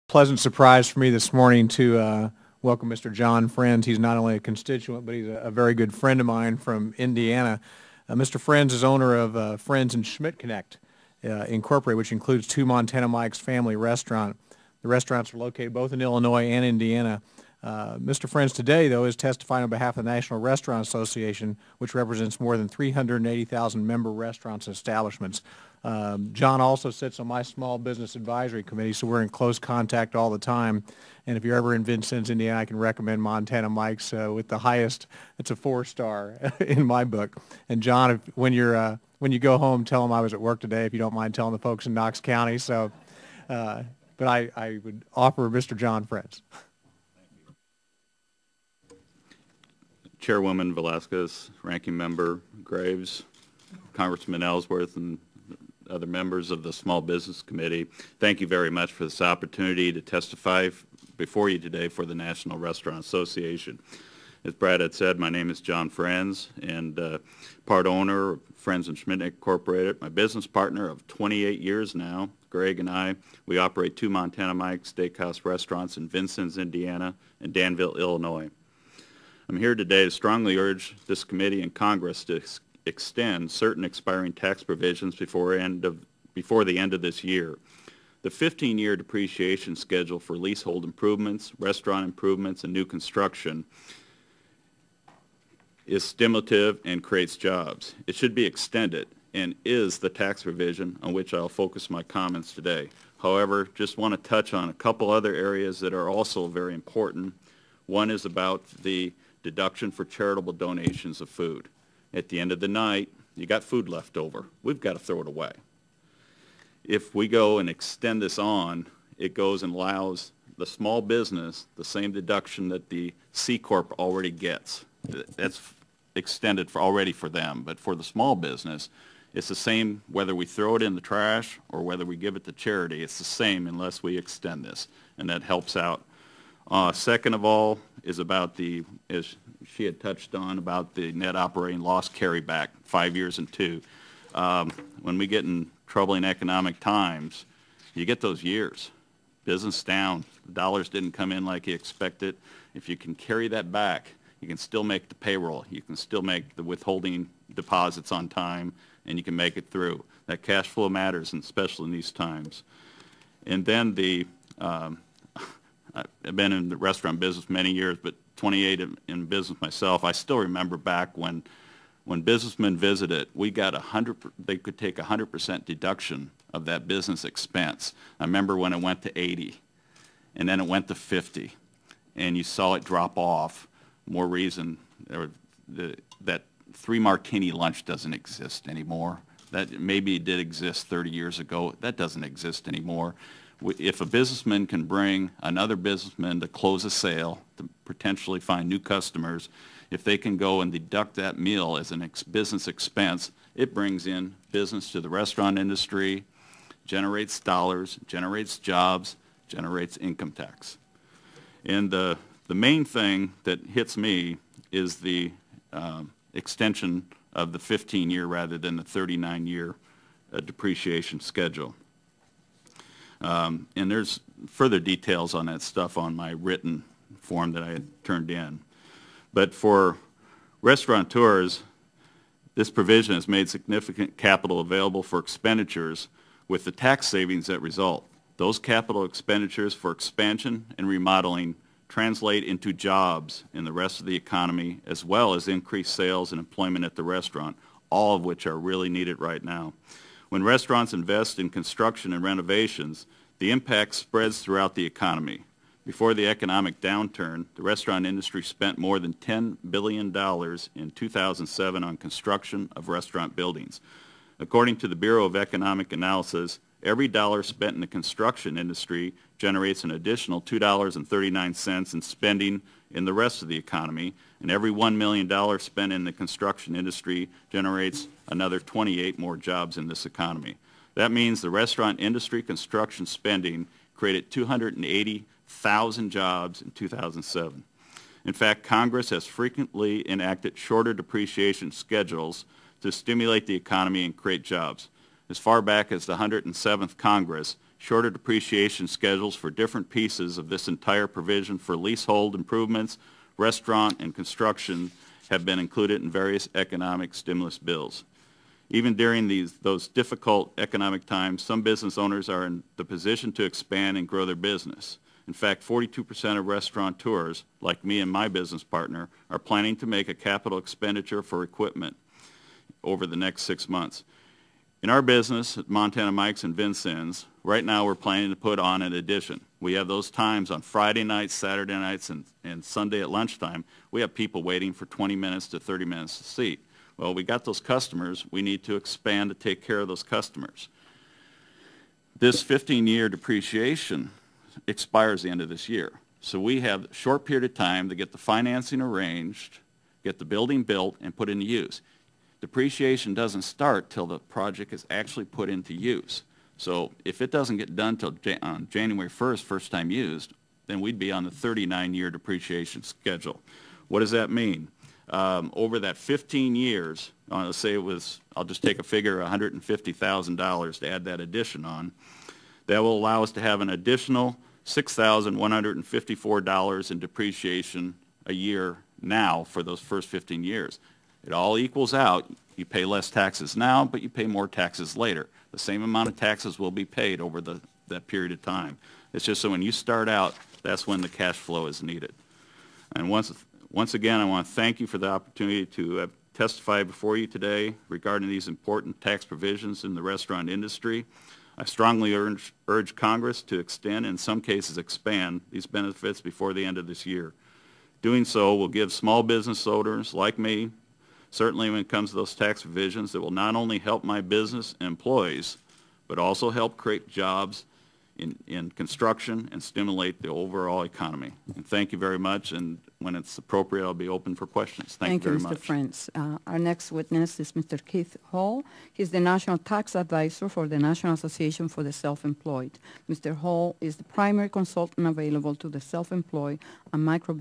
Pleasant surprise for me this morning to welcome Mr. John Frenz. He's not only a constituent, but he's a very good friend of mine from Indiana. Mr. Frenz is owner of Frenz Schmidtknecht, Incorporated, which includes two Montana Mike's family restaurant. The restaurants are located both in Illinois and Indiana. Mr. Frenz today, though, is testifying on behalf of the National Restaurant Association, which represents more than 380,000 member restaurants and establishments. John also sits on my Small Business Advisory Committee, so we're in close contact all the time. And if you're ever in Vincennes, Indiana, I can recommend Montana Mike's with the highest. It's a 4-star in my book. And John, when you go home, tell them I was at work today, if you don't mind telling the folks in Knox County. So, but I would offer Mr. John Frenz. Chairwoman Velasquez, Ranking Member Graves, Congressman Ellsworth, and other members of the Small Business Committee, thank you very much for this opportunity to testify before you today for the National Restaurant Association. As Brad had said, my name is John Frenz, and part owner of Frenz Schmidtknecht Incorporated. My business partner of 28 years now, Greg, and I, we operate two Montana Mike's Steakhouse restaurants in Vincennes, Indiana, and Danville, Illinois. I'm here today to strongly urge this committee and Congress to extend certain expiring tax provisions before the end of this year. The 15-year depreciation schedule for leasehold improvements, restaurant improvements, and new construction is stimulative and creates jobs. It should be extended and is the tax provision on which I'll focus my comments today. However, just want to touch on a couple other areas that are also very important. One is about the deduction for charitable donations of food. At the end of the night, you got food left over. We've got to throw it away. If we go and extend this on, it goes and allows the small business the same deduction that the C Corp already gets. That's extended already for them, but for the small business, it's the same whether we throw it in the trash or whether we give it to charity. It's the same unless we extend this, and that helps out. Second of all is about the, as she had touched on, about the net operating loss carryback, 5 years and 2. When we get in troubling economic times, you get those years. Business down, the dollars didn't come in like you expected. If you can carry that back, you can still make the payroll. You can still make the withholding deposits on time, and you can make it through. That cash flow matters, and especially in these times. And then the I've been in the restaurant business many years, but 28 in business myself. I still remember back when businessmen visited, we got they could take 100% deduction of that business expense. I remember when it went to 80, and then it went to 50, and you saw it drop off. More reason that 3 martini lunch doesn't exist anymore. That maybe it did exist 30 years ago. That doesn't exist anymore. If a businessman can bring another businessman to close a sale, to potentially find new customers, if they can go and deduct that meal as a business expense, it brings in business to the restaurant industry, generates dollars, generates jobs, generates income tax. And the main thing that hits me is the extension of the 15-year rather than the 39-year depreciation schedule. And there's further details on that stuff on my written form that I had turned in. But for restaurateurs, this provision has made significant capital available for expenditures with the tax savings that result. Those capital expenditures for expansion and remodeling translate into jobs in the rest of the economy, as well as increased sales and employment at the restaurant, all of which are really needed right now. When restaurants invest in construction and renovations, the impact spreads throughout the economy. Before the economic downturn, the restaurant industry spent more than $10 billion in 2007 on construction of restaurant buildings. According to the Bureau of Economic Analysis, every dollar spent in the construction industry generates an additional $2.39 in spending in the rest of the economy, and every $1 million spent in the construction industry generates another 28 more jobs in this economy. That means the restaurant industry construction spending created 280,000 jobs in 2007. In fact, Congress has frequently enacted shorter depreciation schedules to stimulate the economy and create jobs. As far back as the 107th Congress, shorter depreciation schedules for different pieces of this entire provision for leasehold improvements, restaurant, and construction have been included in various economic stimulus bills. Even during those difficult economic times, some business owners are in the position to expand and grow their business. In fact, 42% of restaurateurs, like me and my business partner, are planning to make a capital expenditure for equipment over the next 6 months. In our business at Montana Mike's and Vincennes, right now we're planning to put on an addition. We have those times on Friday nights, Saturday nights, and Sunday at lunchtime. We have people waiting for 20 minutes to 30 minutes to seat. Well, we got those customers. We need to expand to take care of those customers. This 15-year depreciation expires the end of this year. So we have a short period of time to get the financing arranged, get the building built, and put into use. Depreciation doesn't start till the project is actually put into use. So if it doesn't get done till on January 1st, first time used, then we'd be on the 39-year depreciation schedule. What does that mean? Over that 15 years, let's say it was, I'll just take a figure, $150,000 to add that addition on. That will allow us to have an additional $6,154 in depreciation a year now for those first 15 years. It all equals out. You pay less taxes now, but you pay more taxes later. The same amount of taxes will be paid over that period of time. It's just so when you start out, that's when the cash flow is needed. And once again, I want to thank you for the opportunity to testify before you today regarding these important tax provisions in the restaurant industry. I strongly urge Congress to extend, in some cases expand, these benefits before the end of this year. Doing so will give small business owners like me, certainly when it comes to those tax provisions, that will not only help my business and employees, but also help create jobs in construction and stimulate the overall economy. And thank you very much, and when it's appropriate, I'll be open for questions. Thank you very much. Thank you, Mr. Frenz. Our next witness is Mr. Keith Hall. He's the National Tax Advisor for the National Association for the Self-Employed. Mr. Hall is the primary consultant available to the self-employed and micro